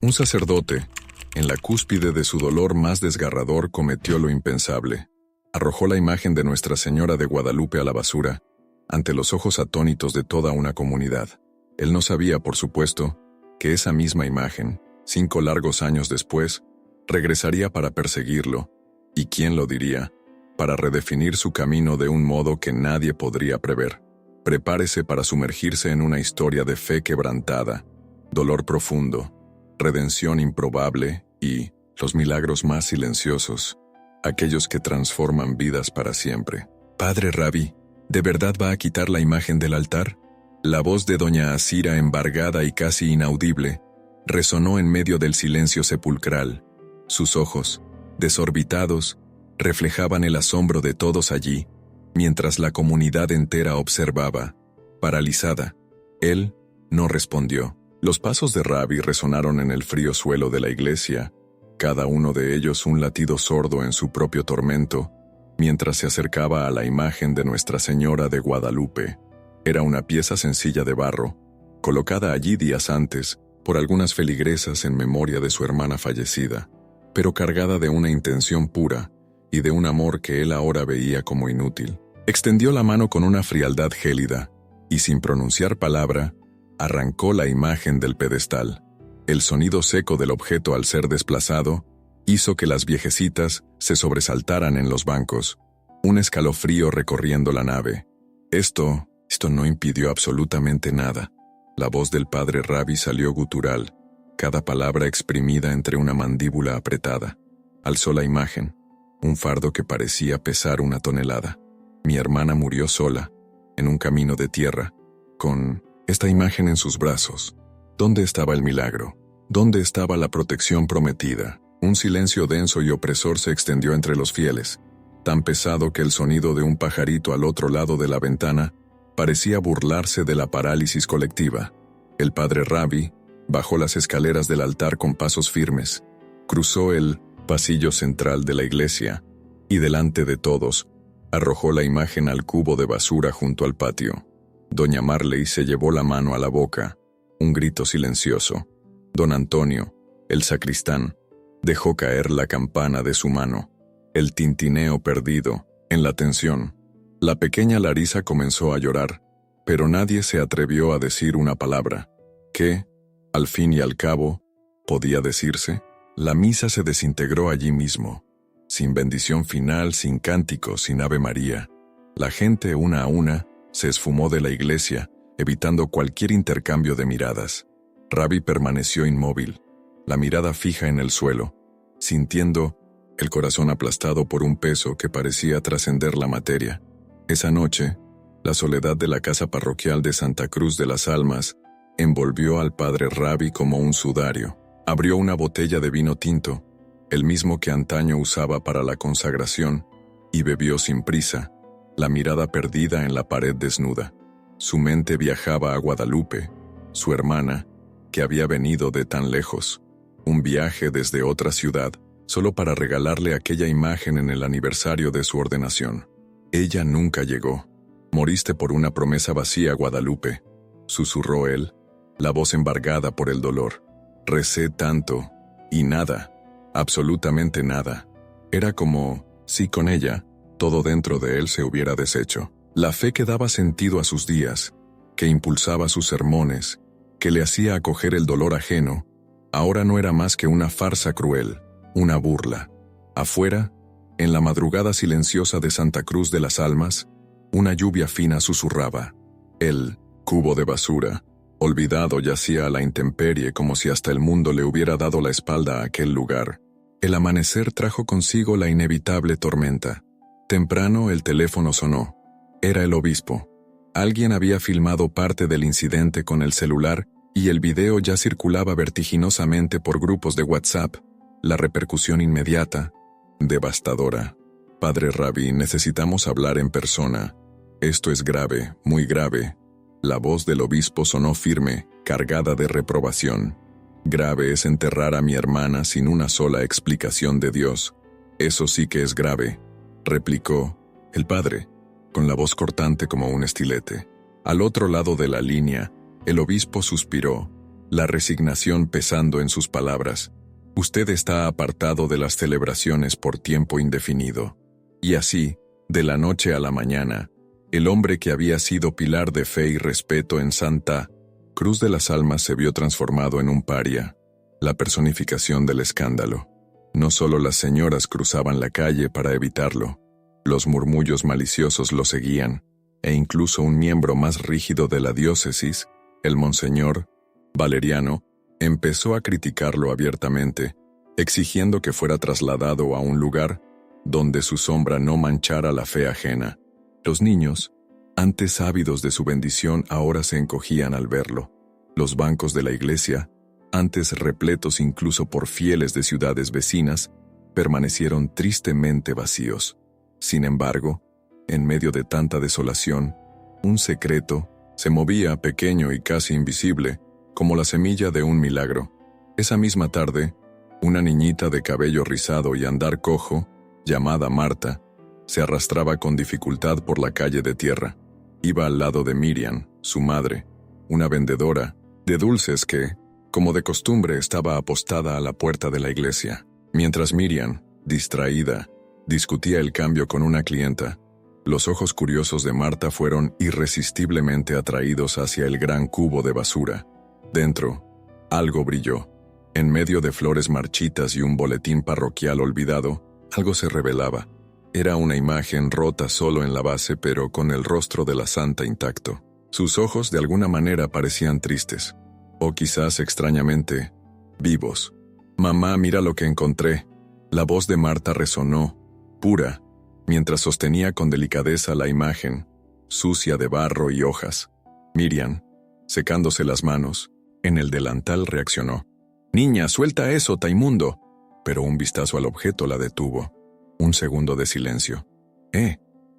Un sacerdote, en la cúspide de su dolor más desgarrador, cometió lo impensable. Arrojó la imagen de Nuestra Señora de Guadalupe a la basura, ante los ojos atónitos de toda una comunidad. Él no sabía, por supuesto, que esa misma imagen, 5 largos años después, regresaría para perseguirlo, y quién lo diría, para redefinir su camino de un modo que nadie podría prever. Prepárese para sumergirse en una historia de fe quebrantada, dolor profundo, redención improbable y los milagros más silenciosos, aquellos que transforman vidas para siempre. Padre Rabbi, ¿de verdad va a quitar la imagen del altar? La voz de doña Asira, embargada y casi inaudible, resonó en medio del silencio sepulcral. Sus ojos, desorbitados, reflejaban el asombro de todos allí, mientras la comunidad entera observaba, paralizada. Él no respondió. Los pasos de Rabbi resonaron en el frío suelo de la iglesia, cada uno de ellos un latido sordo en su propio tormento, mientras se acercaba a la imagen de Nuestra Señora de Guadalupe. Era una pieza sencilla de barro, colocada allí días antes, por algunas feligresas en memoria de su hermana fallecida, pero cargada de una intención pura y de un amor que él ahora veía como inútil. Extendió la mano con una frialdad gélida, y sin pronunciar palabra, arrancó la imagen del pedestal. El sonido seco del objeto al ser desplazado hizo que las viejecitas se sobresaltaran en los bancos, un escalofrío recorriendo la nave. Esto no impidió absolutamente nada. La voz del padre Rabbi salió gutural, cada palabra exprimida entre una mandíbula apretada. Alzó la imagen, un fardo que parecía pesar 1 tonelada. Mi hermana murió sola, en un camino de tierra, con esta imagen en sus brazos. ¿Dónde estaba el milagro? ¿Dónde estaba la protección prometida? Un silencio denso y opresor se extendió entre los fieles, tan pesado que el sonido de un pajarito al otro lado de la ventana parecía burlarse de la parálisis colectiva. El padre Rabbi bajó las escaleras del altar con pasos firmes, cruzó el pasillo central de la iglesia y delante de todos arrojó la imagen al cubo de basura junto al patio. Doña Marley se llevó la mano a la boca, un grito silencioso. Don Antonio, el sacristán, dejó caer la campana de su mano, el tintineo perdido en la tensión. La pequeña Larisa comenzó a llorar, pero nadie se atrevió a decir una palabra. ¿Qué, al fin y al cabo, podía decirse? La misa se desintegró allí mismo, sin bendición final, sin cánticos, sin Ave María. La gente, una a una, se esfumó de la iglesia, evitando cualquier intercambio de miradas. Rabbi permaneció inmóvil, la mirada fija en el suelo, sintiendo el corazón aplastado por un peso que parecía trascender la materia. Esa noche, la soledad de la casa parroquial de Santa Cruz de las Almas envolvió al padre Rabbi como un sudario. Abrió una botella de vino tinto, el mismo que antaño usaba para la consagración, y bebió sin prisa, la mirada perdida en la pared desnuda. Su mente viajaba a Guadalupe, su hermana, que había venido de tan lejos, un viaje desde otra ciudad, solo para regalarle aquella imagen en el aniversario de su ordenación. Ella nunca llegó. Moriste por una promesa vacía, Guadalupe, susurró él, la voz embargada por el dolor. Recé tanto, y nada, absolutamente nada. Era como si con ella, todo dentro de él se hubiera deshecho. La fe que daba sentido a sus días, que impulsaba sus sermones, que le hacía acoger el dolor ajeno, ahora no era más que una farsa cruel, una burla. Afuera, en la madrugada silenciosa de Santa Cruz de las Almas, una lluvia fina susurraba. El cubo de basura, olvidado, yacía a la intemperie como si hasta el mundo le hubiera dado la espalda a aquel lugar. El amanecer trajo consigo la inevitable tormenta. Temprano el teléfono sonó. Era el obispo. Alguien había filmado parte del incidente con el celular y el video ya circulaba vertiginosamente por grupos de WhatsApp. La repercusión inmediata, devastadora. Padre Rabbi, necesitamos hablar en persona. Esto es grave, muy grave. La voz del obispo sonó firme, cargada de reprobación. Grave es enterrar a mi hermana sin una sola explicación de Dios. Eso sí que es grave, replicó el padre, con la voz cortante como un estilete. Al otro lado de la línea, el obispo suspiró, la resignación pesando en sus palabras. Usted está apartado de las celebraciones por tiempo indefinido. Y así, de la noche a la mañana, el hombre que había sido pilar de fe y respeto en Santa Cruz de las Almas se vio transformado en un paria, la personificación del escándalo. No solo las señoras cruzaban la calle para evitarlo, los murmullos maliciosos lo seguían, e incluso un miembro más rígido de la diócesis, el monseñor Valeriano, empezó a criticarlo abiertamente, exigiendo que fuera trasladado a un lugar donde su sombra no manchara la fe ajena. Los niños, antes ávidos de su bendición, ahora se encogían al verlo. Los bancos de la iglesia, antes repletos incluso por fieles de ciudades vecinas, permanecieron tristemente vacíos. Sin embargo, en medio de tanta desolación, un secreto se movía pequeño y casi invisible, como la semilla de un milagro. Esa misma tarde, una niñita de cabello rizado y andar cojo, llamada Marta, se arrastraba con dificultad por la calle de tierra. Iba al lado de Miriam, su madre, una vendedora de dulces que, como de costumbre, estaba apostada a la puerta de la iglesia. Mientras Miriam, distraída, discutía el cambio con una clienta, los ojos curiosos de Marta fueron irresistiblemente atraídos hacia el gran cubo de basura. Dentro, algo brilló. En medio de flores marchitas y un boletín parroquial olvidado, algo se revelaba. Era una imagen rota solo en la base, pero con el rostro de la santa intacto. Sus ojos de alguna manera parecían tristes, o quizás extrañamente, vivos. «Mamá, mira lo que encontré». La voz de Marta resonó, pura, mientras sostenía con delicadeza la imagen, sucia de barro y hojas. Miriam, secándose las manos, en el delantal reaccionó. «Niña, suelta eso, taimundo». Pero un vistazo al objeto la detuvo. Un segundo de silencio.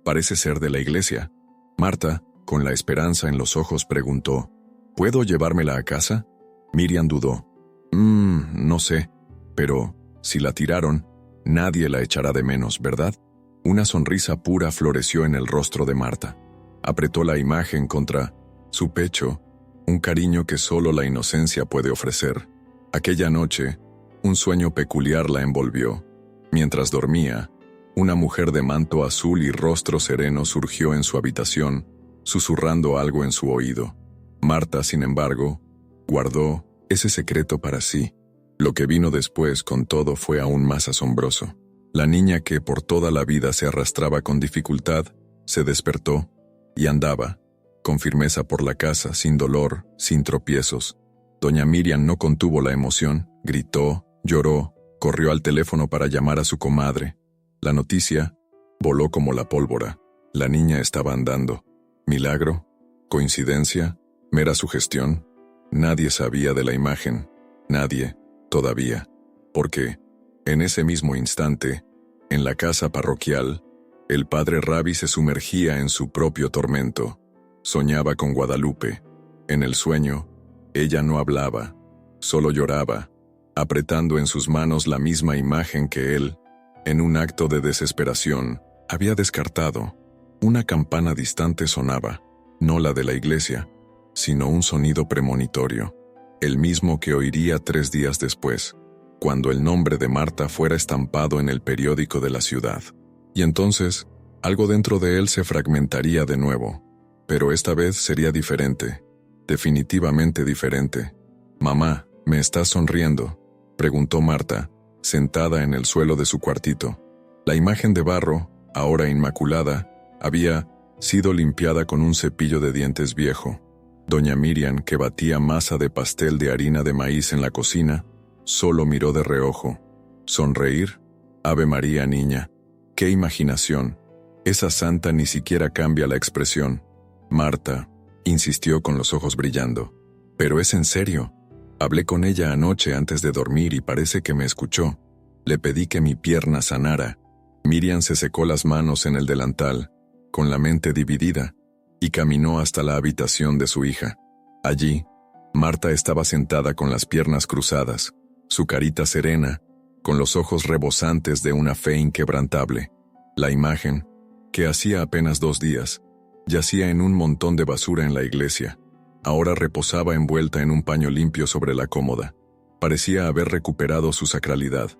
Parece ser de la iglesia». Marta, con la esperanza en los ojos, preguntó, «¿Puedo llevármela a casa?» Miriam dudó. No sé, pero si la tiraron, nadie la echará de menos, ¿verdad?» Una sonrisa pura floreció en el rostro de Marta. Apretó la imagen contra su pecho, un cariño que solo la inocencia puede ofrecer. Aquella noche, un sueño peculiar la envolvió. Mientras dormía, una mujer de manto azul y rostro sereno surgió en su habitación, susurrando algo en su oído. Marta, sin embargo, guardó ese secreto para sí. Lo que vino después, con todo, fue aún más asombroso. La niña que por toda la vida se arrastraba con dificultad, se despertó y andaba, con firmeza por la casa, sin dolor, sin tropiezos. Doña Miriam no contuvo la emoción, gritó, lloró, corrió al teléfono para llamar a su comadre. La noticia voló como la pólvora. La niña estaba andando. ¿Milagro? ¿Coincidencia? ¿Mera sugestión? Nadie sabía de la imagen. Nadie, todavía. Porque, en ese mismo instante, en la casa parroquial, el padre Rabbi se sumergía en su propio tormento. Soñaba con Guadalupe. En el sueño, ella no hablaba, solo lloraba, apretando en sus manos la misma imagen que él, en un acto de desesperación, había descartado. Una campana distante sonaba, no la de la iglesia, sino un sonido premonitorio, el mismo que oiría 3 días después, cuando el nombre de Marta fuera estampado en el periódico de la ciudad. Y entonces, algo dentro de él se fragmentaría de nuevo, pero esta vez sería diferente, definitivamente diferente. «Mamá, ¿me estás sonriendo?», preguntó Marta, sentada en el suelo de su cuartito. La imagen de barro, ahora inmaculada, había sido limpiada con un cepillo de dientes viejo. Doña Miriam, que batía masa de pastel de harina de maíz en la cocina, solo miró de reojo. ¿Sonreír? Ave María, niña. ¡Qué imaginación! Esa santa ni siquiera cambia la expresión. Marta, insistió con los ojos brillando. «Pero es en serio. Hablé con ella anoche antes de dormir y parece que me escuchó. Le pedí que mi pierna sanara». Miriam se secó las manos en el delantal, con la mente dividida, y caminó hasta la habitación de su hija. Allí, Marta estaba sentada con las piernas cruzadas, su carita serena, con los ojos rebosantes de una fe inquebrantable. La imagen, que hacía apenas 2 días, yacía en un montón de basura en la iglesia. Ahora reposaba envuelta en un paño limpio sobre la cómoda. Parecía haber recuperado su sacralidad.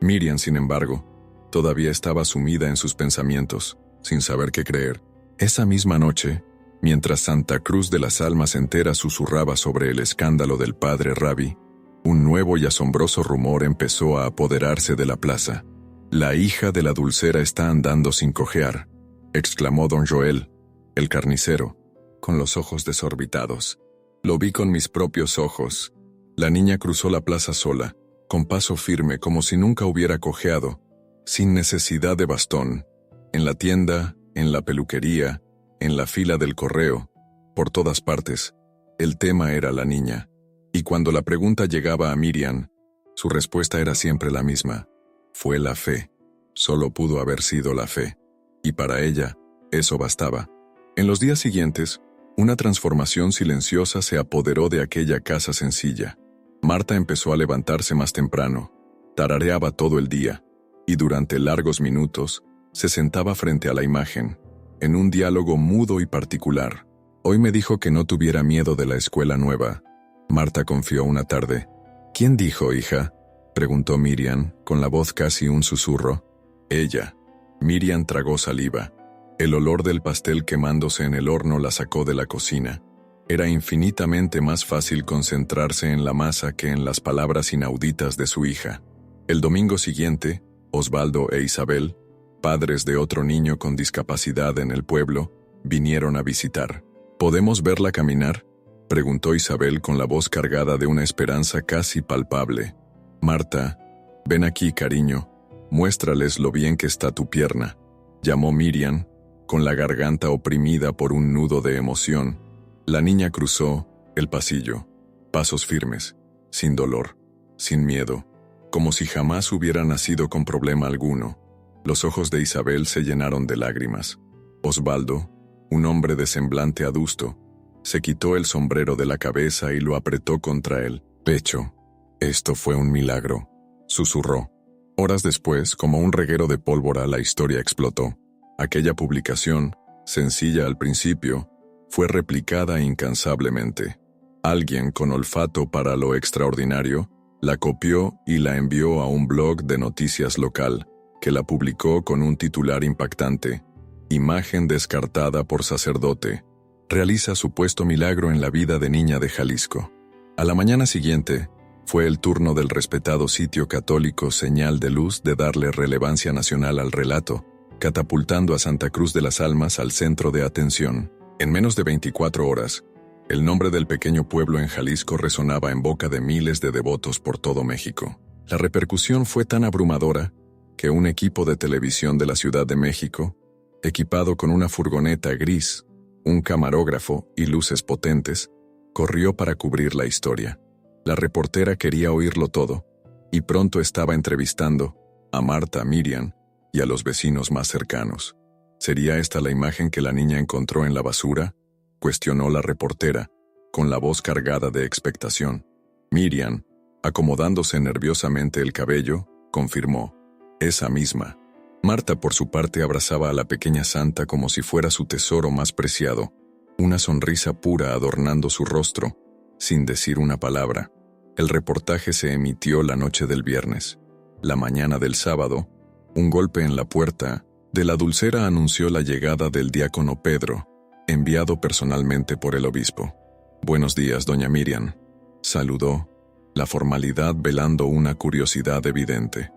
Miriam, sin embargo, todavía estaba sumida en sus pensamientos, sin saber qué creer. Esa misma noche, mientras Santa Cruz de las Almas entera susurraba sobre el escándalo del padre Rabi, un nuevo y asombroso rumor empezó a apoderarse de la plaza. «La hija de la dulcera está andando sin cojear», exclamó don Joel, el carnicero, con los ojos desorbitados. «Lo vi con mis propios ojos». La niña cruzó la plaza sola, con paso firme como si nunca hubiera cojeado, sin necesidad de bastón. En la tienda, en la peluquería, en la fila del correo, por todas partes, el tema era la niña. Y cuando la pregunta llegaba a Miriam, su respuesta era siempre la misma. Fue la fe. Solo pudo haber sido la fe. Y para ella, eso bastaba. En los días siguientes, una transformación silenciosa se apoderó de aquella casa sencilla. Marta empezó a levantarse más temprano, tarareaba todo el día, y durante largos minutos, se sentaba frente a la imagen, en un diálogo mudo y particular. Hoy me dijo que no tuviera miedo de la escuela nueva. Marta confió una tarde. «¿Quién dijo, hija?», preguntó Miriam, con la voz casi un susurro. «Ella». Miriam tragó saliva. El olor del pastel quemándose en el horno la sacó de la cocina. Era infinitamente más fácil concentrarse en la masa que en las palabras inauditas de su hija. El domingo siguiente, Osvaldo e Isabel, padres de otro niño con discapacidad en el pueblo, vinieron a visitar. «¿Podemos verla caminar?», preguntó Isabel con la voz cargada de una esperanza casi palpable. «Marta, ven aquí, cariño, muéstrales lo bien que está tu pierna», llamó Miriam, con la garganta oprimida por un nudo de emoción. La niña cruzó el pasillo, pasos firmes, sin dolor, sin miedo, como si jamás hubiera nacido con problema alguno. Los ojos de Isabel se llenaron de lágrimas. Osvaldo, un hombre de semblante adusto, se quitó el sombrero de la cabeza y lo apretó contra el pecho. «Esto fue un milagro», susurró. Horas después, como un reguero de pólvora, la historia explotó. Aquella publicación, sencilla al principio, fue replicada incansablemente. Alguien con olfato para lo extraordinario la copió y la envió a un blog de noticias local, que la publicó con un titular impactante: «Imagen descartada por sacerdote. Realiza supuesto milagro en la vida de niña de Jalisco». A la mañana siguiente, fue el turno del respetado sitio católico Señal de Luz de darle relevancia nacional al relato, catapultando a Santa Cruz de las Almas al centro de atención. En menos de 24 horas, el nombre del pequeño pueblo en Jalisco resonaba en boca de miles de devotos por todo México. La repercusión fue tan abrumadora que un equipo de televisión de la Ciudad de México, equipado con una furgoneta gris, un camarógrafo y luces potentes, corrió para cubrir la historia. La reportera quería oírlo todo, y pronto estaba entrevistando a Marta, Miriam y a los vecinos más cercanos. ¿Sería esta la imagen que la niña encontró en la basura?, cuestionó la reportera, con la voz cargada de expectación. Miriam, acomodándose nerviosamente el cabello, confirmó: «Esa misma». Marta, por su parte, abrazaba a la pequeña santa como si fuera su tesoro más preciado, una sonrisa pura adornando su rostro, sin decir una palabra. El reportaje se emitió la noche del viernes. La mañana del sábado, un golpe en la puerta de la dulcera anunció la llegada del diácono Pedro, enviado personalmente por el obispo. «Buenos días, doña Miriam», saludó, la formalidad velando una curiosidad evidente.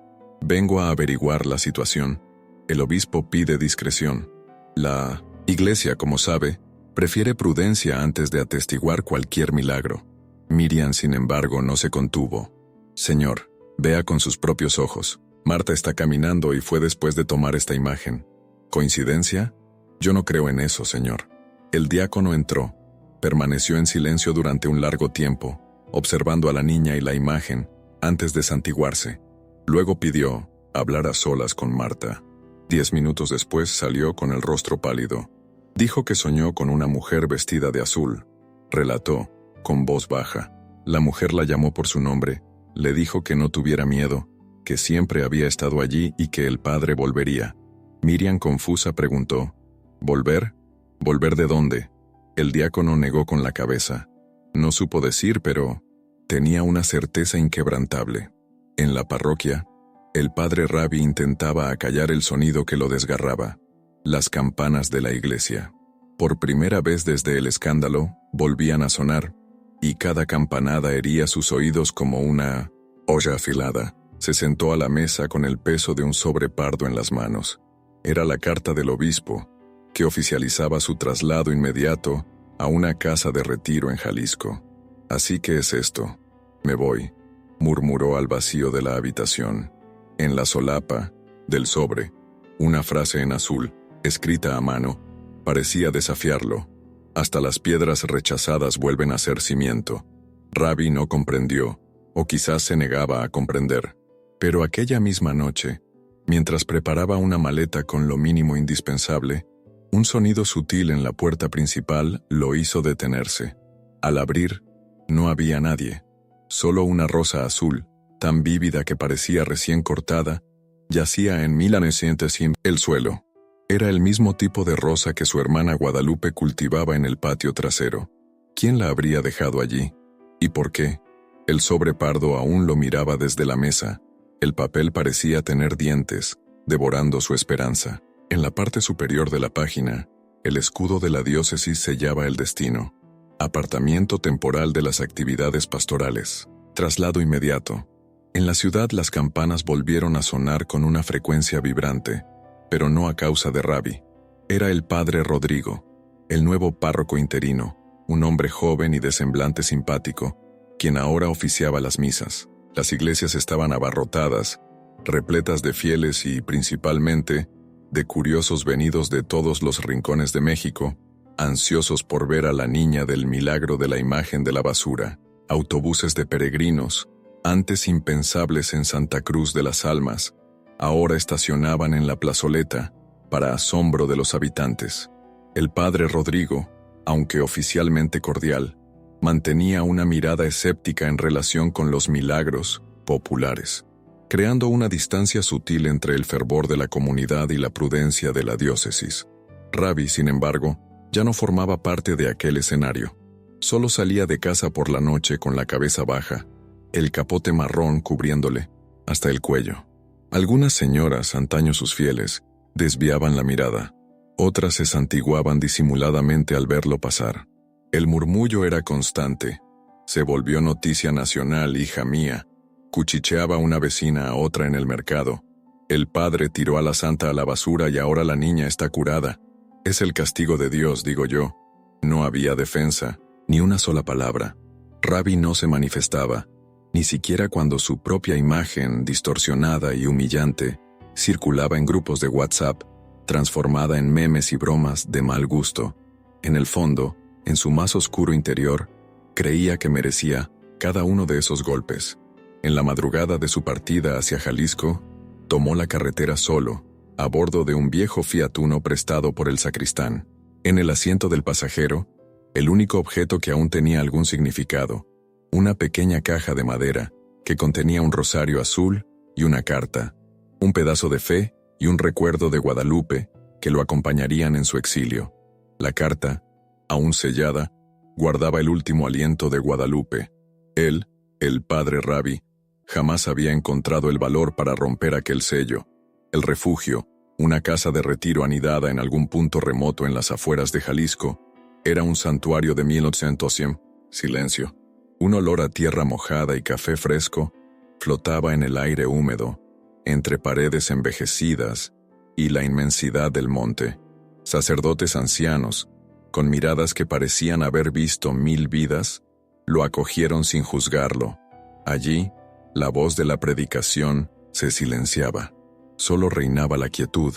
«Vengo a averiguar la situación. El obispo pide discreción. La iglesia, como sabe, prefiere prudencia antes de atestiguar cualquier milagro». Miriam, sin embargo, no se contuvo. «Señor, vea con sus propios ojos. Marta está caminando y fue después de tomar esta imagen. ¿Coincidencia? Yo no creo en eso, señor». El diácono entró. Permaneció en silencio durante un largo tiempo, observando a la niña y la imagen, antes de santiguarse. Luego pidió hablar a solas con Marta. 10 minutos después salió con el rostro pálido. Dijo que soñó con una mujer vestida de azul. Relató, con voz baja. La mujer la llamó por su nombre, le dijo que no tuviera miedo, que siempre había estado allí y que el padre volvería. Miriam, confusa, preguntó: «¿Volver? ¿Volver de dónde?». El diácono negó con la cabeza. No supo decir, pero tenía una certeza inquebrantable. En la parroquia, el padre Rabbi intentaba acallar el sonido que lo desgarraba: las campanas de la iglesia. Por primera vez desde el escándalo, volvían a sonar, y cada campanada hería sus oídos como una olla afilada. Se sentó a la mesa con el peso de un sobre pardo en las manos. Era la carta del obispo, que oficializaba su traslado inmediato a una casa de retiro en Jalisco. «Así que es esto. Me voy», murmuró al vacío de la habitación. En la solapa del sobre, una frase en azul, escrita a mano, parecía desafiarlo. «Hasta las piedras rechazadas vuelven a ser cimiento». Rabbi no comprendió, o quizás se negaba a comprender. Pero aquella misma noche, mientras preparaba una maleta con lo mínimo indispensable, un sonido sutil en la puerta principal lo hizo detenerse. Al abrir, no había nadie. Solo una rosa azul, tan vívida que parecía recién cortada, yacía en milanesientes en el suelo. Era el mismo tipo de rosa que su hermana Guadalupe cultivaba en el patio trasero. ¿Quién la habría dejado allí? ¿Y por qué? El sobre pardo aún lo miraba desde la mesa. El papel parecía tener dientes, devorando su esperanza. En la parte superior de la página, el escudo de la diócesis sellaba el destino: apartamiento temporal de las actividades pastorales, traslado inmediato. En la ciudad las campanas volvieron a sonar con una frecuencia vibrante, pero no a causa de Rabbi. Era el padre Rodrigo, el nuevo párroco interino, un hombre joven y de semblante simpático, quien ahora oficiaba las misas. Las iglesias estaban abarrotadas, repletas de fieles y, principalmente, de curiosos venidos de todos los rincones de México, ansiosos por ver a la niña del milagro de la imagen de la basura. Autobuses de peregrinos, antes impensables en Santa Cruz de las Almas, ahora estacionaban en la plazoleta, para asombro de los habitantes. El padre Rodrigo, aunque oficialmente cordial, mantenía una mirada escéptica en relación con los milagros populares, creando una distancia sutil entre el fervor de la comunidad y la prudencia de la diócesis. Rabbi, sin embargo, ya no formaba parte de aquel escenario. Solo salía de casa por la noche con la cabeza baja, el capote marrón cubriéndole hasta el cuello. Algunas señoras, antaño sus fieles, desviaban la mirada. Otras se santiguaban disimuladamente al verlo pasar. El murmullo era constante. Se volvió noticia nacional, hija mía. Cuchicheaba una vecina a otra en el mercado. El padre tiró a la santa a la basura y ahora la niña está curada. Es el castigo de Dios, digo yo. No había defensa, ni una sola palabra. Rabbi no se manifestaba, ni siquiera cuando su propia imagen, distorsionada y humillante, circulaba en grupos de WhatsApp, transformada en memes y bromas de mal gusto. En el fondo, en su más oscuro interior, creía que merecía cada uno de esos golpes. En la madrugada de su partida hacia Jalisco, tomó la carretera solo, a bordo de un viejo Fiat Uno prestado por el sacristán. En el asiento del pasajero, el único objeto que aún tenía algún significado, una pequeña caja de madera que contenía un rosario azul y una carta, un pedazo de fe y un recuerdo de Guadalupe que lo acompañarían en su exilio. La carta, aún sellada, guardaba el último aliento de Guadalupe. Él, el padre Rabbi, jamás había encontrado el valor para romper aquel sello. El refugio, una casa de retiro anidada en algún punto remoto en las afueras de Jalisco, era un santuario de 1800. Silencio. Un olor a tierra mojada y café fresco flotaba en el aire húmedo, entre paredes envejecidas y la inmensidad del monte. Sacerdotes ancianos, con miradas que parecían haber visto 1000 vidas, lo acogieron sin juzgarlo. Allí, la voz de la predicación se silenciaba. Solo reinaba la quietud,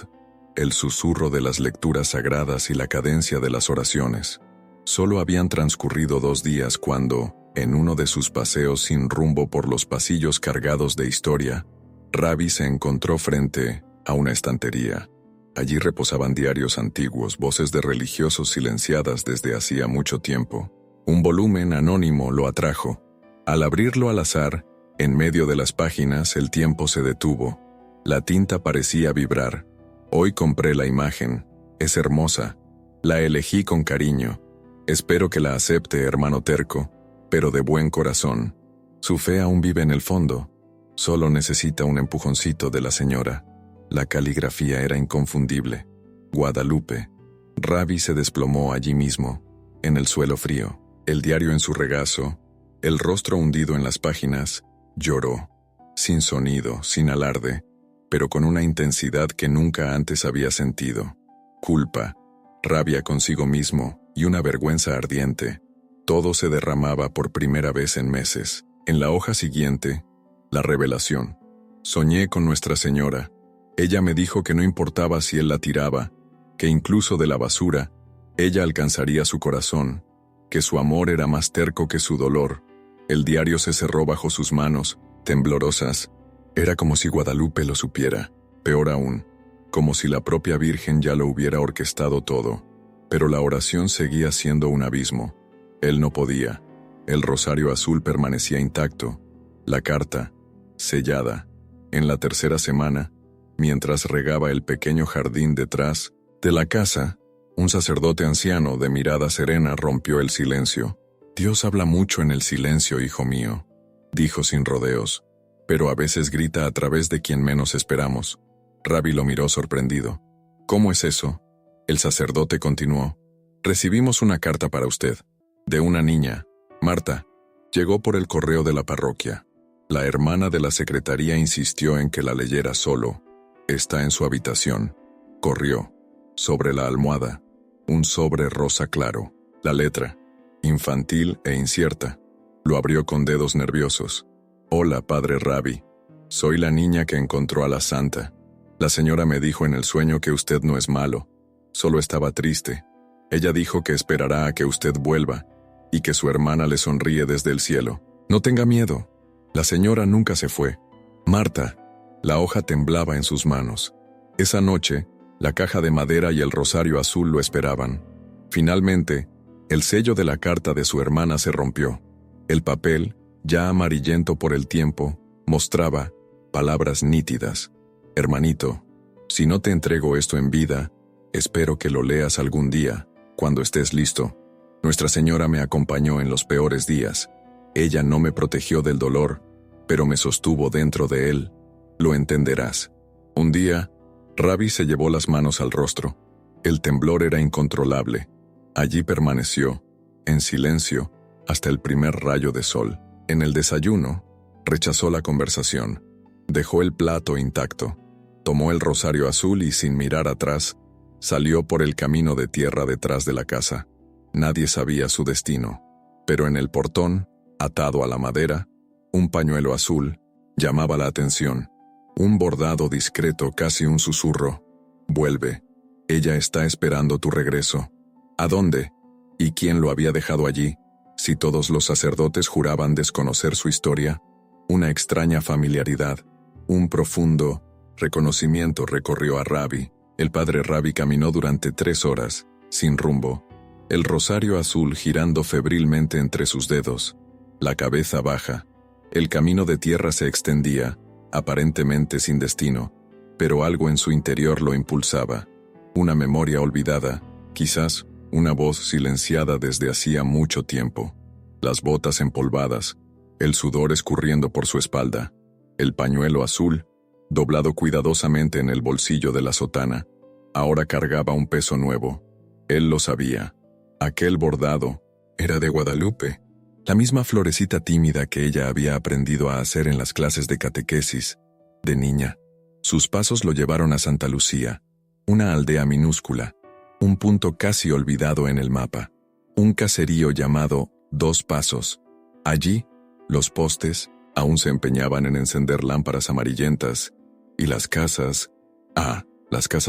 el susurro de las lecturas sagradas y la cadencia de las oraciones. Solo habían transcurrido 2 días cuando, en uno de sus paseos sin rumbo por los pasillos cargados de historia, Rabbi se encontró frente a una estantería. Allí reposaban diarios antiguos, voces de religiosos silenciadas desde hacía mucho tiempo. Un volumen anónimo lo atrajo. Al abrirlo al azar, en medio de las páginas, el tiempo se detuvo. La tinta parecía vibrar. Hoy compré la imagen. Es hermosa. La elegí con cariño. Espero que la acepte, hermano terco. pero de buen corazón. Su fe aún vive en el fondo. Solo necesita un empujoncito de la señora. La caligrafía era inconfundible. Guadalupe. Ravi se desplomó allí mismo, en el suelo frío, el diario en su regazo, el rostro hundido en las páginas. Lloró, sin sonido, sin alarde, pero con una intensidad que nunca antes había sentido. Culpa, rabia consigo mismo y una vergüenza ardiente. Todo se derramaba por primera vez en meses. En la hoja siguiente, la revelación. Soñé con Nuestra Señora. Ella me dijo que no importaba si él la tiraba, que incluso de la basura, ella alcanzaría su corazón, que su amor era más terco que su dolor. El diario se cerró bajo sus manos, temblorosas. Era como si Guadalupe lo supiera. Peor aún, como si la propia Virgen ya lo hubiera orquestado todo. Pero la oración seguía siendo un abismo. Él no podía. El rosario azul permanecía intacto. La carta, sellada. En la tercera semana, mientras regaba el pequeño jardín detrás de la casa, un sacerdote anciano de mirada serena rompió el silencio. Dios habla mucho en el silencio, hijo mío, dijo sin rodeos, pero a veces grita a través de quien menos esperamos. Ravi lo miró sorprendido. ¿Cómo es eso? El sacerdote continuó. Recibimos una carta para usted, de una niña, Marta. Llegó por el correo de la parroquia. La hermana de la secretaría insistió en que la leyera solo. Está en su habitación. Corrió. Sobre la almohada, un sobre rosa claro. La letra, infantil e incierta. Lo abrió con dedos nerviosos. Hola, padre Ravi. Soy la niña que encontró a la santa. La señora me dijo en el sueño que usted no es malo. Solo estaba triste. Ella dijo que esperará a que usted vuelva y que su hermana le sonríe desde el cielo. No tenga miedo. La señora nunca se fue. Marta. La hoja temblaba en sus manos. Esa noche, la caja de madera y el rosario azul lo esperaban. Finalmente, el sello de la carta de su hermana se rompió. El papel, ya amarillento por el tiempo, mostraba palabras nítidas. Hermanito, si no te entrego esto en vida, espero que lo leas algún día, cuando estés listo. Nuestra Señora me acompañó en los peores días. Ella no me protegió del dolor, pero me sostuvo dentro de él. Lo entenderás. Un día, Ravi se llevó las manos al rostro. El temblor era incontrolable. Allí permaneció, en silencio, hasta el primer rayo de sol. En el desayuno, rechazó la conversación. Dejó el plato intacto. Tomó el rosario azul y, sin mirar atrás, salió por el camino de tierra detrás de la casa. Nadie sabía su destino. Pero en el portón, atado a la madera, un pañuelo azul llamaba la atención. Un bordado discreto, casi un susurro. Vuelve. Ella está esperando tu regreso. ¿A dónde? ¿Y quién lo había dejado allí? Si todos los sacerdotes juraban desconocer su historia, una extraña familiaridad, un profundo reconocimiento recorrió a Ravi. El padre Ravi caminó durante 3 horas, sin rumbo, el rosario azul girando febrilmente entre sus dedos, la cabeza baja. El camino de tierra se extendía, aparentemente sin destino, pero algo en su interior lo impulsaba. Una memoria olvidada, quizás una voz silenciada desde hacía mucho tiempo. Las botas empolvadas, el sudor escurriendo por su espalda, el pañuelo azul, doblado cuidadosamente en el bolsillo de la sotana, ahora cargaba un peso nuevo. Él lo sabía. Aquel bordado era de Guadalupe, la misma florecita tímida que ella había aprendido a hacer en las clases de catequesis, de niña. Sus pasos lo llevaron a Santa Lucía, una aldea minúscula, un punto casi olvidado en el mapa, un caserío llamado 2 Pasos. Allí, los postes aún se empeñaban en encender lámparas amarillentas, y las casas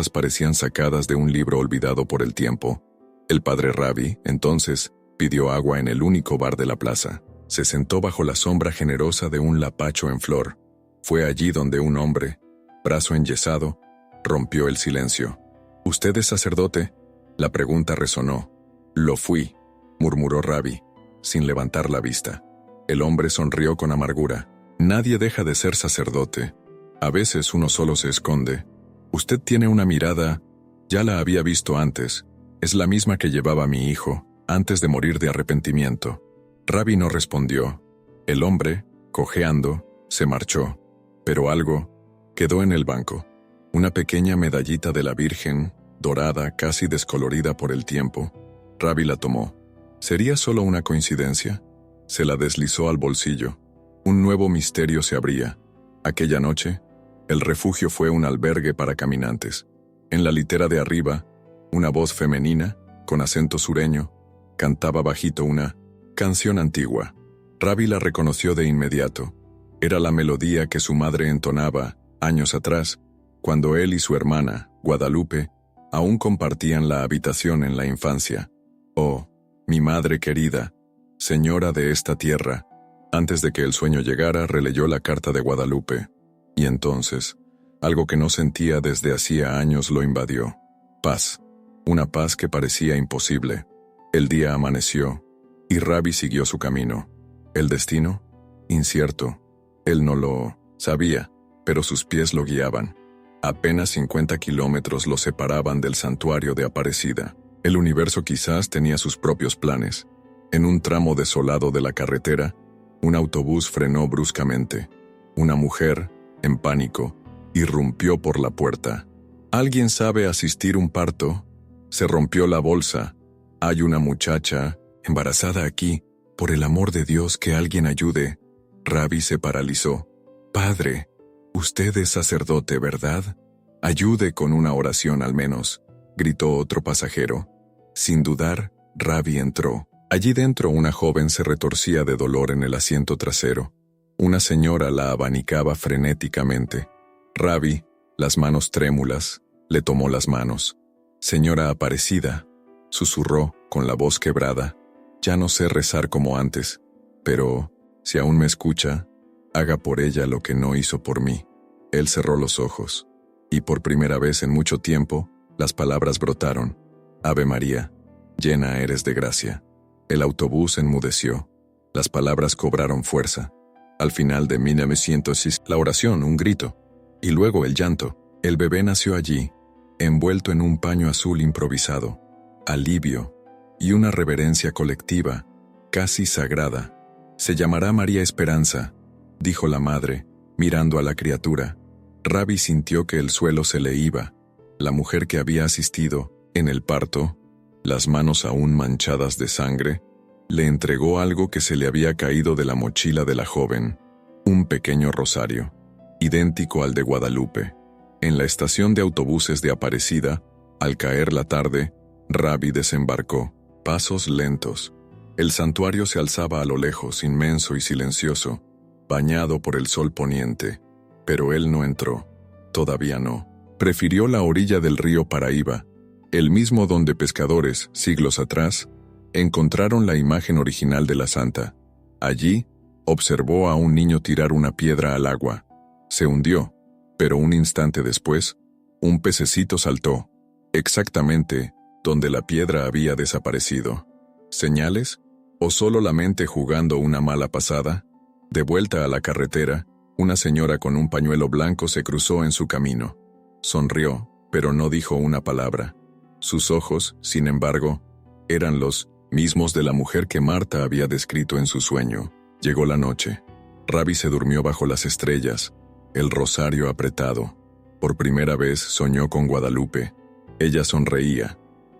parecían sacadas de un libro olvidado por el tiempo. El padre Ravi, entonces, pidió agua en el único bar de la plaza. Se sentó bajo la sombra generosa de un lapacho en flor. Fue allí donde un hombre, brazo enyesado, rompió el silencio. ¿Usted es sacerdote? La pregunta resonó. Lo fui, murmuró Ravi, sin levantar la vista. El hombre sonrió con amargura. Nadie deja de ser sacerdote. A veces uno solo se esconde. Usted tiene una mirada, ya la había visto antes. Es la misma que llevaba mi hijo, antes de morir de arrepentimiento. Rabbi no respondió. El hombre, cojeando, se marchó. Pero algo quedó en el banco. Una pequeña medallita de la Virgen, dorada, casi descolorida por el tiempo. Rabbi la tomó. ¿Sería solo una coincidencia? Se la deslizó al bolsillo. Un nuevo misterio se abría. Aquella noche, el refugio fue un albergue para caminantes. En la litera de arriba, una voz femenina, con acento sureño, cantaba bajito una canción antigua. Rabbi la reconoció de inmediato. Era la melodía que su madre entonaba, años atrás, cuando él y su hermana, Guadalupe, aún compartían la habitación en la infancia. Oh, mi madre querida, señora de esta tierra. Antes de que el sueño llegara, releyó la carta de Guadalupe. Y entonces, algo que no sentía desde hacía años lo invadió. Paz. Una paz que parecía imposible. El día amaneció, y Rabbi siguió su camino. ¿El destino? Incierto. Él no lo sabía, pero sus pies lo guiaban. Apenas 50 kilómetros lo separaban del santuario de Aparecida. El universo quizás tenía sus propios planes. En un tramo desolado de la carretera, un autobús frenó bruscamente. Una mujer, en pánico, irrumpió por la puerta. ¿Alguien sabe asistir un parto? Se rompió la bolsa. Hay una muchacha embarazada aquí. Por el amor de Dios, que alguien ayude. Rabbi se paralizó. Padre, usted es sacerdote, ¿verdad? Ayude con una oración al menos, gritó otro pasajero. Sin dudar, Rabbi entró. Allí dentro una joven se retorcía de dolor en el asiento trasero. Una señora la abanicaba frenéticamente. Rabbi, las manos trémulas, le tomó las manos. Señora Aparecida, susurró con la voz quebrada. Ya no sé rezar como antes, pero, si aún me escucha, haga por ella lo que no hizo por mí. Él cerró los ojos, y por primera vez en mucho tiempo, las palabras brotaron. Ave María, llena eres de gracia. El autobús enmudeció. Las palabras cobraron fuerza. Al final de 1906, la oración, un grito, y luego el llanto. El bebé nació allí, envuelto en un paño azul improvisado. Alivio y una reverencia colectiva, casi sagrada. Se llamará María Esperanza, dijo la madre, mirando a la criatura. Rabbi sintió que el suelo se le iba. La mujer que había asistido, en el parto, las manos aún manchadas de sangre, le entregó algo que se le había caído de la mochila de la joven, un pequeño rosario, idéntico al de Guadalupe. En la estación de autobuses de Aparecida, al caer la tarde, Rabbi desembarcó, pasos lentos. El santuario se alzaba a lo lejos, inmenso y silencioso, bañado por el sol poniente. Pero él no entró. Todavía no. Prefirió la orilla del río Paraíba, el mismo donde pescadores, siglos atrás, encontraron la imagen original de la santa. Allí, observó a un niño tirar una piedra al agua. Se hundió, pero un instante después, un pececito saltó, exactamente donde la piedra había desaparecido. ¿Señales? ¿O solo la mente jugando una mala pasada? De vuelta a la carretera, una señora con un pañuelo blanco se cruzó en su camino. Sonrió, pero no dijo una palabra. Sus ojos, sin embargo, eran los mismos de la mujer que Marta había descrito en su sueño. Llegó la noche. Rabbi se durmió bajo las estrellas, el rosario apretado. Por primera vez soñó con Guadalupe. Ella sonreía.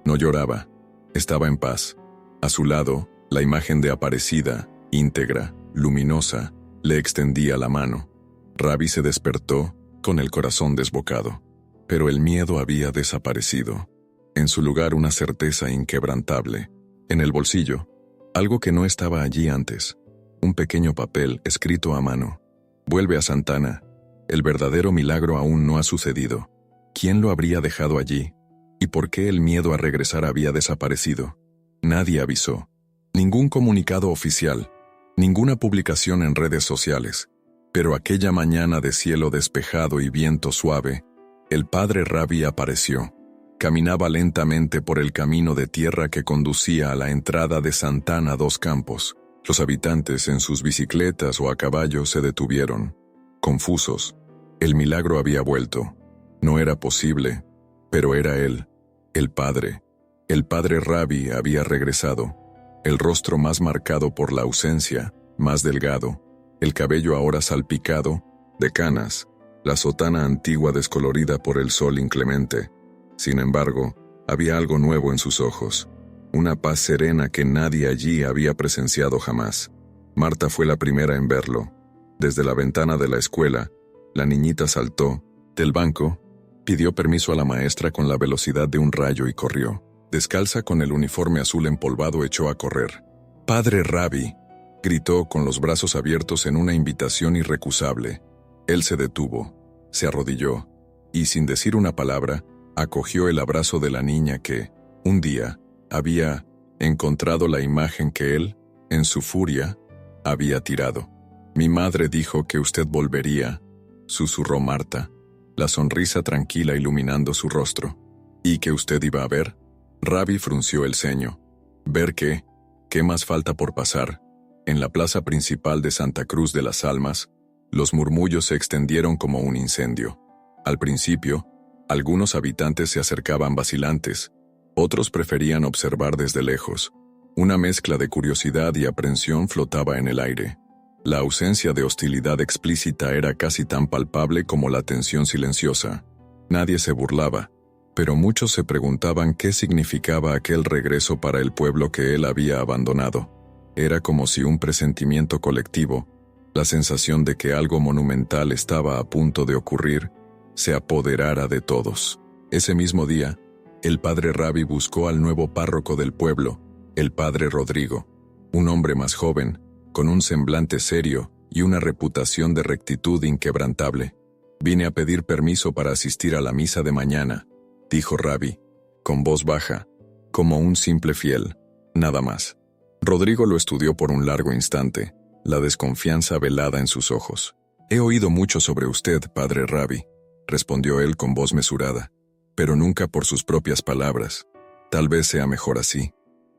No lloraba. Estaba en paz. A su lado, la imagen de Aparecida, íntegra, luminosa, le extendía la mano. Rabbi se despertó con el corazón desbocado. Pero el miedo había desaparecido. En su lugar una certeza inquebrantable. En el bolsillo, algo que no estaba allí antes. Un pequeño papel escrito a mano. Vuelve a Santana. El verdadero milagro aún no ha sucedido. ¿Quién lo habría dejado allí? ¿Y por qué el miedo a regresar había desaparecido? Nadie avisó. Ningún comunicado oficial. Ninguna publicación en redes sociales. Pero aquella mañana de cielo despejado y viento suave, el padre Rabbi apareció. Caminaba lentamente por el camino de tierra que conducía a la entrada de Santana dos Campos. Los habitantes en sus bicicletas o a caballo se detuvieron, confusos. El milagro había vuelto. No era posible, pero era él, el padre. El padre Rabbi había regresado. el rostro más marcado por la ausencia, más delgado, el cabello ahora salpicado de canas, la sotana antigua descolorida por el sol inclemente. Sin embargo, había algo nuevo en sus ojos, una paz serena que nadie allí había presenciado jamás. Marta fue la primera en verlo. Desde la ventana de la escuela, la niñita saltó del banco, pidió permiso a la maestra con la velocidad de un rayo y corrió. Descalza con el uniforme azul empolvado echó a correr. «¡Padre Rabi!», gritó con los brazos abiertos en una invitación irrecusable. Él se detuvo, se arrodilló, y sin decir una palabra, acogió el abrazo de la niña que, un día, había encontrado la imagen que él, en su furia, había tirado. «Mi madre dijo que usted volvería», susurró Marta, la sonrisa tranquila iluminando su rostro. «¿Y que usted iba a ver?». Rabi frunció el ceño. «¿Ver qué? ¿Qué más falta por pasar?». En la plaza principal de Santa Cruz de las Almas, los murmullos se extendieron como un incendio. Al principio, algunos habitantes se acercaban vacilantes, otros preferían observar desde lejos. Una mezcla de curiosidad y aprensión flotaba en el aire. La ausencia de hostilidad explícita era casi tan palpable como la tensión silenciosa. Nadie se burlaba, pero muchos se preguntaban qué significaba aquel regreso para el pueblo que él había abandonado. Era como si un presentimiento colectivo, la sensación de que algo monumental estaba a punto de ocurrir, se apoderara de todos. Ese mismo día, el padre Rabi buscó al nuevo párroco del pueblo, el padre Rodrigo, un hombre más joven, con un semblante serio y una reputación de rectitud inquebrantable. «Vine a pedir permiso para asistir a la misa de mañana», dijo Rabi, con voz baja, como un simple fiel, nada más. Rodrigo lo estudió por un largo instante, la desconfianza velada en sus ojos. «He oído mucho sobre usted, padre Rabi», respondió él con voz mesurada, «pero nunca por sus propias palabras. Tal vez sea mejor así.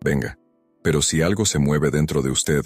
Venga. Pero si algo se mueve dentro de usted,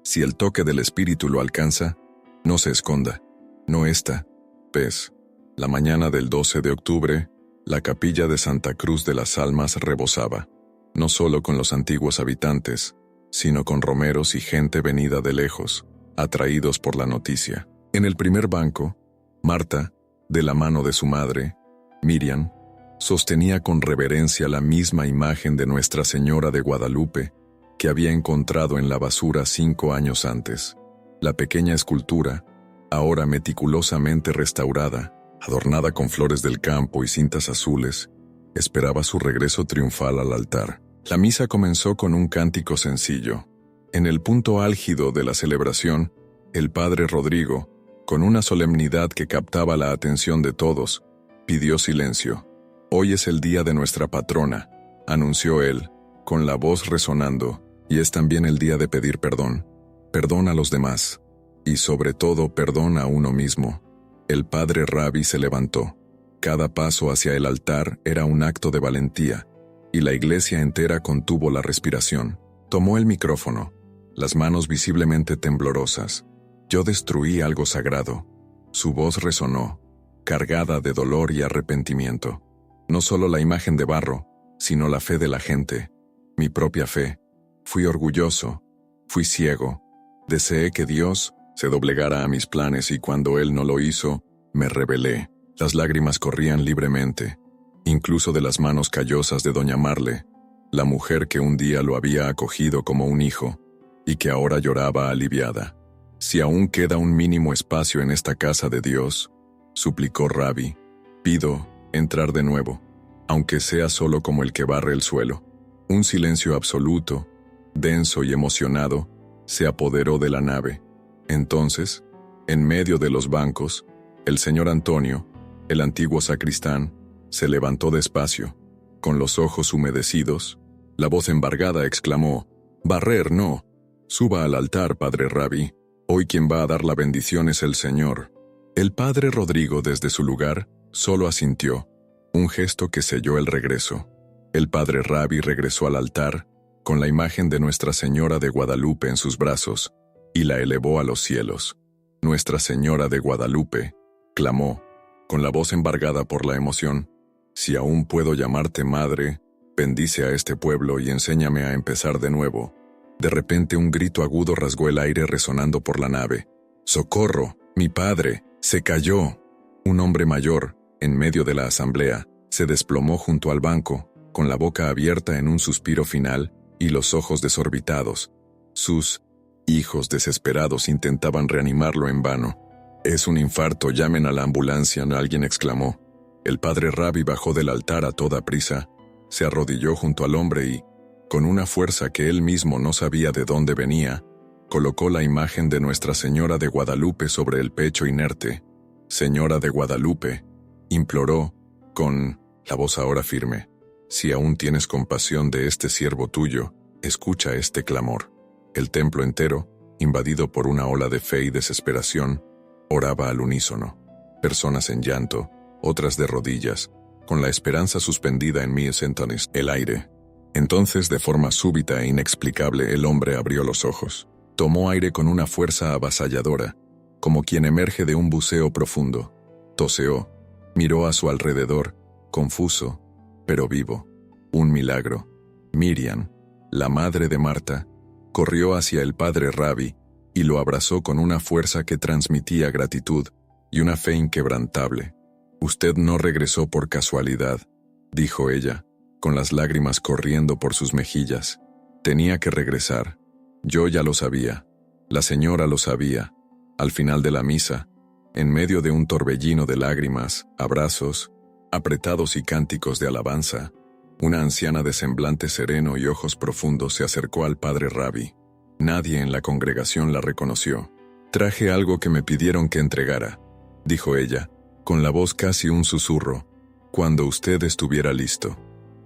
si el toque del espíritu lo alcanza, no se esconda. No esta vez». La mañana del 12 de octubre, la capilla de Santa Cruz de las Almas rebosaba, no solo con los antiguos habitantes, sino con romeros y gente venida de lejos, atraídos por la noticia. En el primer banco, Marta, de la mano de su madre, Miriam, sostenía con reverencia la misma imagen de Nuestra Señora de Guadalupe que había encontrado en la basura 5 años antes. La pequeña escultura, ahora meticulosamente restaurada, adornada con flores del campo y cintas azules, esperaba su regreso triunfal al altar. La misa comenzó con un cántico sencillo. En el punto álgido de la celebración, el padre Rodrigo, con una solemnidad que captaba la atención de todos, pidió silencio. «Hoy es el día de nuestra patrona», anunció él, con la voz resonando, «y es también el día de pedir perdón. Perdón a los demás, y sobre todo perdón a uno mismo». El padre Rabi se levantó. Cada paso hacia el altar era un acto de valentía, y la iglesia entera contuvo la respiración. Tomó el micrófono, las manos visiblemente temblorosas. «Yo destruí algo sagrado». Su voz resonó, cargada de dolor y arrepentimiento. No solo la imagen de barro, sino la fe de la gente, mi propia fe. Fui orgulloso, fui ciego, deseé que Dios se doblegara a mis planes y cuando Él no lo hizo, me rebelé. Las lágrimas corrían libremente, incluso de las manos callosas de doña Marle, la mujer que un día lo había acogido como un hijo y que ahora lloraba aliviada. «Si aún queda un mínimo espacio en esta casa de Dios», suplicó Rabi, «pido entrar de nuevo, aunque sea solo como el que barre el suelo». Un silencio absoluto, denso y emocionado, se apoderó de la nave. Entonces, en medio de los bancos, el señor Antonio, el antiguo sacristán, se levantó despacio, con los ojos humedecidos. La voz embargada exclamó: «Barrer no. Suba al altar, padre Rabi. Hoy quien va a dar la bendición es el Señor». El padre Rodrigo desde su lugar solo asintió, un gesto que selló el regreso. El padre Rabi regresó al altar, con la imagen de Nuestra Señora de Guadalupe en sus brazos, y la elevó a los cielos. «Nuestra Señora de Guadalupe», clamó, con la voz embargada por la emoción, «si aún puedo llamarte madre, bendice a este pueblo y enséñame a empezar de nuevo. De repente un grito agudo rasgó el aire resonando por la nave. ¡Socorro! ¡Mi padre! ¡Se cayó! Un hombre mayor, en medio de la asamblea, se desplomó junto al banco, con la boca abierta en un suspiro final y los ojos desorbitados. Sus hijos desesperados intentaban reanimarlo en vano. «Es un infarto, llamen a la ambulancia», alguien exclamó. El padre Rabi bajó del altar a toda prisa, se arrodilló junto al hombre y, con una fuerza que él mismo no sabía de dónde venía, colocó la imagen de Nuestra Señora de Guadalupe sobre el pecho inerte. «Señora de Guadalupe», imploró, con la voz ahora firme, «si aún tienes compasión de este siervo tuyo, escucha este clamor». El templo entero, invadido por una ola de fe y desesperación, oraba al unísono. Personas en llanto, otras de rodillas, con la esperanza suspendida en el aire. Entonces, de forma súbita e inexplicable, el hombre abrió los ojos. Tomó aire con una fuerza avasalladora, como quien emerge de un buceo profundo. Toseó, miró a su alrededor, confuso, pero vivo. Un milagro. Miriam, la madre de Marta, corrió hacia el padre Rabi y lo abrazó con una fuerza que transmitía gratitud y una fe inquebrantable. «Usted no regresó por casualidad», dijo ella, con las lágrimas corriendo por sus mejillas. «Tenía que regresar. Yo ya lo sabía. La señora lo sabía». Al final de la misa, en medio de un torbellino de lágrimas, abrazos, apretados y cánticos de alabanza, una anciana de semblante sereno y ojos profundos se acercó al padre Rabi. Nadie en la congregación la reconoció. «Traje algo que me pidieron que entregara», dijo ella, con la voz casi un susurro, «cuando usted estuviera listo».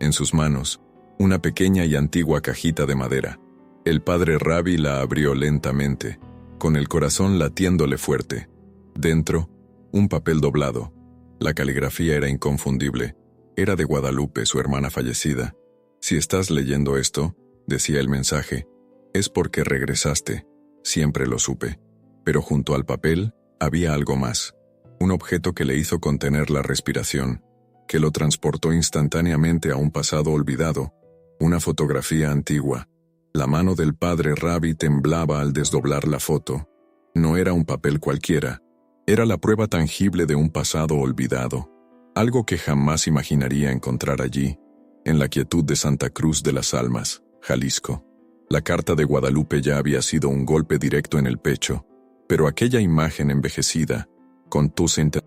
En sus manos, una pequeña y antigua cajita de madera. El padre Rabi la abrió lentamente, con el corazón latiéndole fuerte. Dentro, un papel doblado. La caligrafía era inconfundible. Era de Guadalupe, su hermana fallecida. «Si estás leyendo esto», decía el mensaje, «es porque regresaste. Siempre lo supe». Pero junto al papel había algo más. Un objeto que le hizo contener la respiración, que lo transportó instantáneamente a un pasado olvidado. Una fotografía antigua. La mano del padre Rabi temblaba al desdoblar la foto. No era un papel cualquiera. Era la prueba tangible de un pasado olvidado. Algo que jamás imaginaría encontrar allí, en la quietud de Santa Cruz de las Almas, Jalisco. La carta de Guadalupe ya había sido un golpe directo en el pecho, pero aquella imagen envejecida, con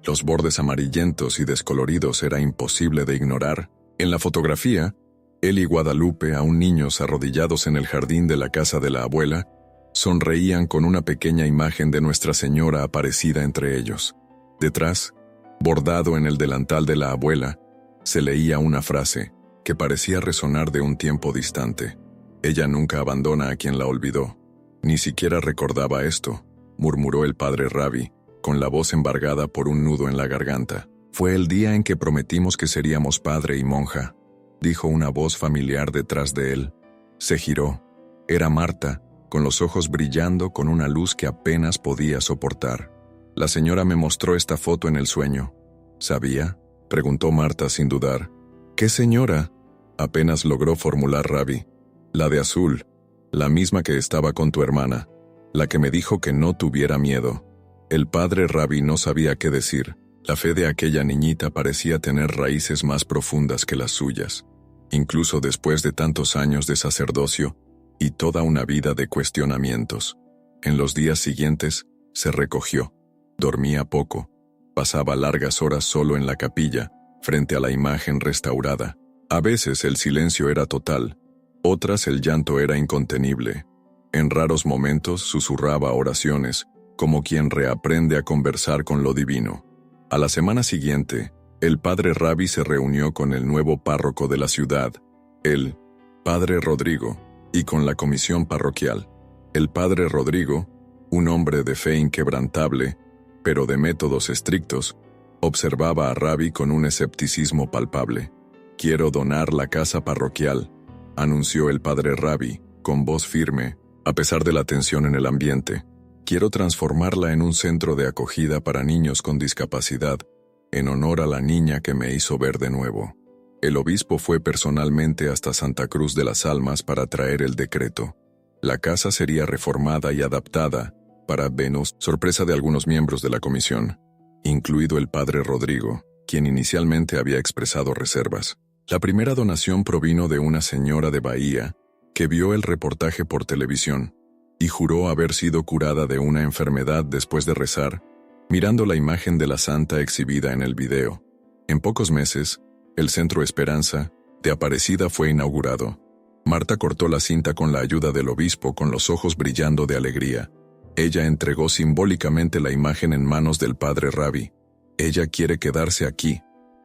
los bordes amarillentos y descoloridos, era imposible de ignorar. En la fotografía, él y Guadalupe, aún niños arrodillados en el jardín de la casa de la abuela, sonreían con una pequeña imagen de Nuestra Señora aparecida entre ellos. Detrás, bordado en el delantal de la abuela, se leía una frase que parecía resonar de un tiempo distante. «Ella nunca abandona a quien la olvidó». «Ni siquiera recordaba esto», murmuró el padre Rabi, con la voz embargada por un nudo en la garganta. «Fue el día en que prometimos que seríamos padre y monja», dijo una voz familiar detrás de él. Se giró. Era Marta, con los ojos brillando con una luz que apenas podía soportar. «La señora me mostró esta foto en el sueño». «¿Sabía?», preguntó Marta sin dudar. «¿Qué señora?», apenas logró formular Rabi. «La de azul, la misma que estaba con tu hermana, la que me dijo que no tuviera miedo». El padre Rabi no sabía qué decir. La fe de aquella niñita parecía tener raíces más profundas que las suyas. Incluso después de tantos años de sacerdocio y toda una vida de cuestionamientos. En los días siguientes, se recogió. Dormía poco. Pasaba largas horas solo en la capilla, frente a la imagen restaurada. A veces el silencio era total, otras el llanto era incontenible. En raros momentos susurraba oraciones, como quien reaprende a conversar con lo divino. A la semana siguiente, el padre Rabi se reunió con el nuevo párroco de la ciudad, el padre Rodrigo, y con la comisión parroquial. El padre Rodrigo, un hombre de fe inquebrantable, pero de métodos estrictos, observaba a Rabi con un escepticismo palpable. «Quiero donar la casa parroquial», anunció el padre Rabi, con voz firme, a pesar de la tensión en el ambiente. «Quiero transformarla en un centro de acogida para niños con discapacidad, en honor a la niña que me hizo ver de nuevo». El obispo fue personalmente hasta Santa Cruz de las Almas para traer el decreto. La casa sería reformada y adaptada para Venus, sorpresa de algunos miembros de la comisión, incluido el padre Rodrigo, quien inicialmente había expresado reservas. La primera donación provino de una señora de Bahía que vio el reportaje por televisión y juró haber sido curada de una enfermedad después de rezar, mirando la imagen de la santa exhibida en el video. En pocos meses, el Centro Esperanza de Aparecida fue inaugurado. Marta cortó la cinta con la ayuda del obispo con los ojos brillando de alegría. Ella entregó simbólicamente la imagen en manos del padre Ravi. «Ella quiere quedarse aquí»,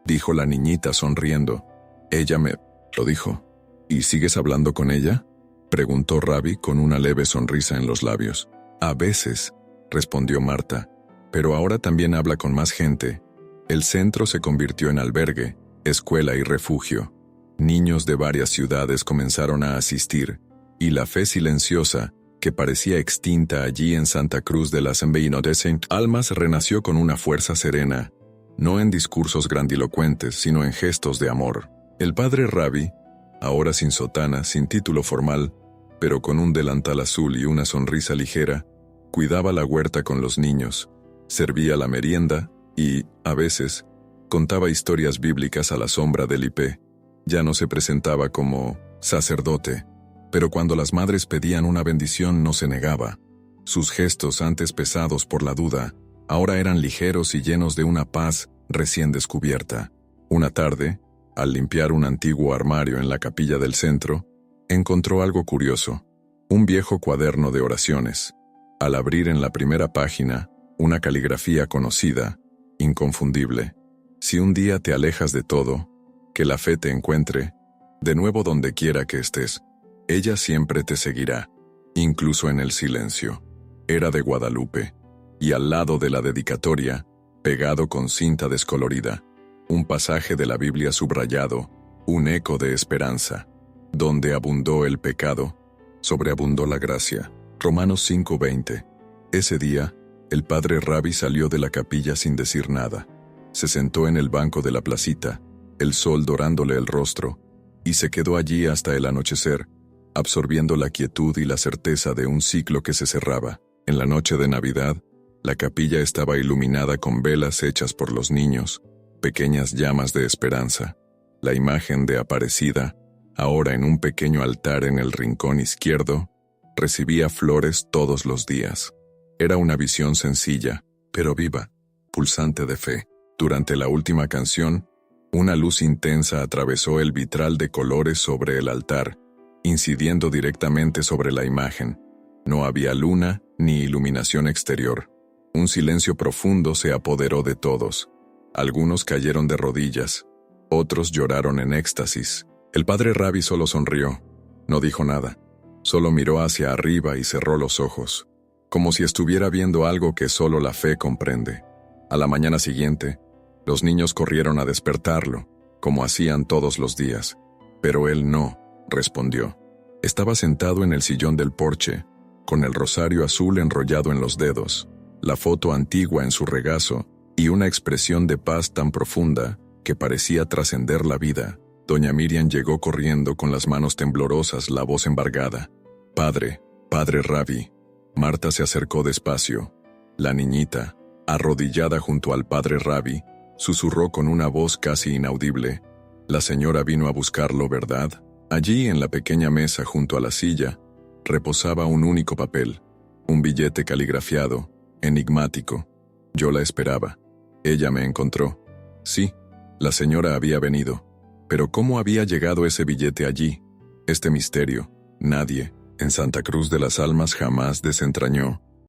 dijo la niñita sonriendo. «Ella me lo dijo». «¿Y sigues hablando con ella?», preguntó Ravi con una leve sonrisa en los labios. «A veces», respondió Marta, «pero ahora también habla con más gente». El centro se convirtió en albergue, escuela y refugio. Niños de varias ciudades comenzaron a asistir, y la fe silenciosa, que parecía extinta allí en Santa Cruz de las Innocentes Almas, renació con una fuerza serena, no en discursos grandilocuentes, sino en gestos de amor. El padre Ravi, ahora sin sotana, sin título formal, pero con un delantal azul y una sonrisa ligera, cuidaba la huerta con los niños, servía la merienda y, a veces, contaba historias bíblicas a la sombra del ipé. Ya no se presentaba como sacerdote, pero cuando las madres pedían una bendición no se negaba. Sus gestos, antes pesados por la duda, ahora eran ligeros y llenos de una paz recién descubierta. Una tarde, al limpiar un antiguo armario en la capilla del centro, encontró algo curioso: un viejo cuaderno de oraciones. Al abrir en la primera página, una caligrafía conocida, inconfundible. «Si un día te alejas de todo, que la fe te encuentre, de nuevo donde quiera que estés. Ella siempre te seguirá, incluso en el silencio». Era de Guadalupe, y al lado de la dedicatoria, pegado con cinta descolorida, un pasaje de la Biblia subrayado, un eco de esperanza. «Donde abundó el pecado, sobreabundó la gracia». Romanos 5:20. Ese día, el padre Ravi salió de la capilla sin decir nada. Se sentó en el banco de la placita, el sol dorándole el rostro, y se quedó allí hasta el anochecer, absorbiendo la quietud y la certeza de un ciclo que se cerraba. En la noche de Navidad, la capilla estaba iluminada con velas hechas por los niños, pequeñas llamas de esperanza. La imagen de Aparecida, ahora en un pequeño altar en el rincón izquierdo, recibía flores todos los días. Era una visión sencilla, pero viva, pulsante de fe. Durante la última canción, una luz intensa atravesó el vitral de colores sobre el altar, incidiendo directamente sobre la imagen. No había luna ni iluminación exterior. Un silencio profundo se apoderó de todos. Algunos cayeron de rodillas, otros lloraron en éxtasis. El padre Ravi solo sonrió, no dijo nada, solo miró hacia arriba y cerró los ojos, como si estuviera viendo algo que solo la fe comprende. A la mañana siguiente, los niños corrieron a despertarlo, como hacían todos los días, pero él no respondió. Estaba sentado en el sillón del porche, con el rosario azul enrollado en los dedos, la foto antigua en su regazo y una expresión de paz tan profunda que parecía trascender la vida. Doña Miriam llegó corriendo con las manos temblorosas, la voz embargada. «Padre, padre Ravi». Marta se acercó despacio. La niñita, arrodillada junto al padre Ravi, susurró con una voz casi inaudible: «La señora vino a buscarlo, ¿verdad?». Allí, en la pequeña mesa junto a la silla, reposaba un único papel, un billete caligrafiado, enigmático. Yo la esperaba. Ella me encontró. Sí, la señora había venido. Pero ¿cómo había llegado ese billete allí? Este misterio, nadie, en Santa Cruz de las Almas, jamás desentrañó.